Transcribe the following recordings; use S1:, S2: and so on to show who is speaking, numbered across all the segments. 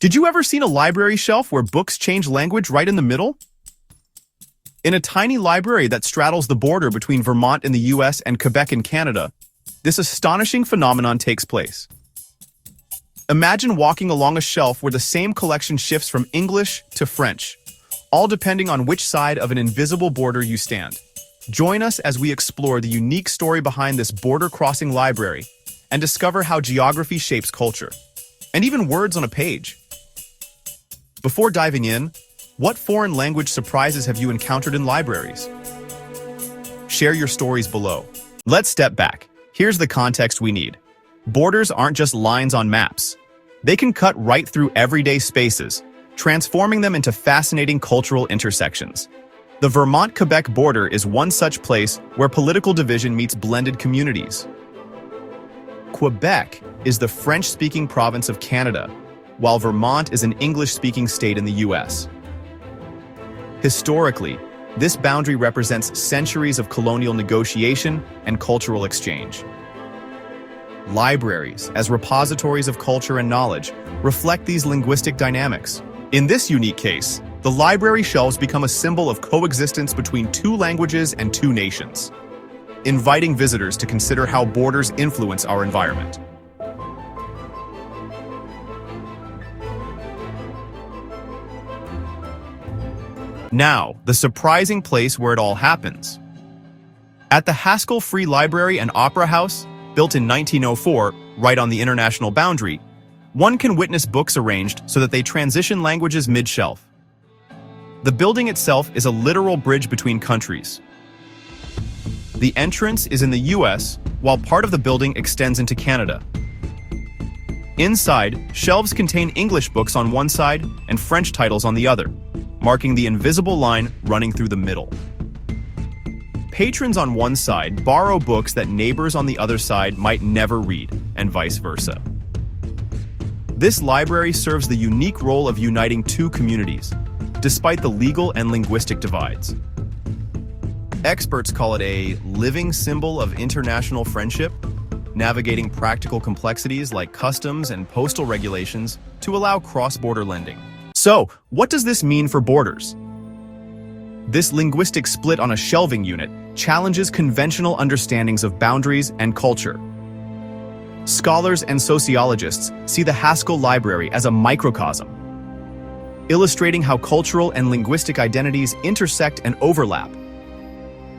S1: Did you ever see a library shelf where books change language right in the middle? In a tiny library that straddles the border between Vermont in the US and Quebec in Canada, this astonishing phenomenon takes place. Imagine walking along a shelf where the same collection shifts from English to French, all depending on which side of an invisible border you stand. Join us as we explore the unique story behind this border-crossing library and discover how geography shapes culture, and even words on a page. Before diving in, what foreign language surprises have you encountered in libraries? Share your stories below. Let's step back. Here's the context we need. Borders aren't just lines on maps. They can cut right through everyday spaces, transforming them into fascinating cultural intersections. The Vermont-Quebec border is one such place where political division meets blended communities. Quebec is the French-speaking province of Canada, while Vermont is an English-speaking state in the US. Historically, this boundary represents centuries of colonial negotiation and cultural exchange. Libraries, as repositories of culture and knowledge, reflect these linguistic dynamics. In this unique case, the library shelves become a symbol of coexistence between two languages and two nations, inviting visitors to consider how borders influence our environment. Now, the surprising place where it all happens. At the Haskell Free Library and Opera House, built in 1904, right on the international boundary, one can witness books arranged so that they transition languages mid-shelf. The building itself is a literal bridge between countries. The entrance is in the US, while part of the building extends into Canada. Inside, shelves contain English books on one side and French titles on the other, marking the invisible line running through the middle. Patrons on one side borrow books that neighbors on the other side might never read, and vice versa. This library serves the unique role of uniting two communities, despite the legal and linguistic divides. Experts call it a living symbol of international friendship, navigating practical complexities like customs and postal regulations to allow cross-border lending. So, what does this mean for borders? This linguistic split on a shelving unit challenges conventional understandings of boundaries and culture. Scholars and sociologists see the Haskell Library as a microcosm, illustrating how cultural and linguistic identities intersect and overlap.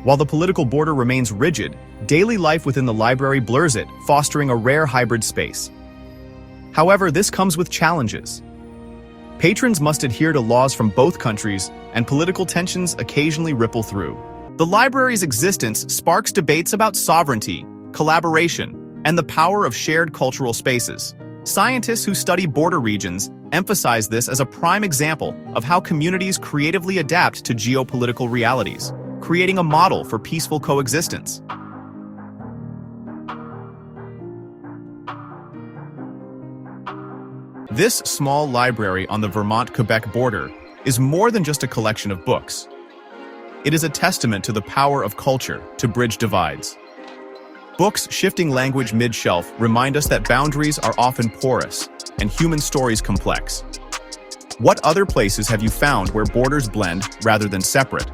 S1: While the political border remains rigid, daily life within the library blurs it, fostering a rare hybrid space. However, this comes with challenges. Patrons must adhere to laws from both countries, and political tensions occasionally ripple through. The library's existence sparks debates about sovereignty, collaboration, and the power of shared cultural spaces. Scientists who study border regions emphasize this as a prime example of how communities creatively adapt to geopolitical realities, creating a model for peaceful coexistence. This small library on the Vermont-Quebec border is more than just a collection of books. It is a testament to the power of culture to bridge divides. Books shifting language mid-shelf remind us that boundaries are often porous and human stories complex. What other places have you found where borders blend rather than separate?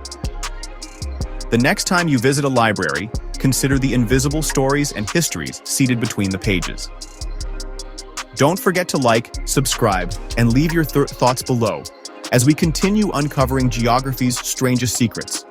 S1: The next time you visit a library, consider the invisible stories and histories seated between the pages. Don't forget to like, subscribe, and leave your thoughts below as we continue uncovering geography's strangest secrets.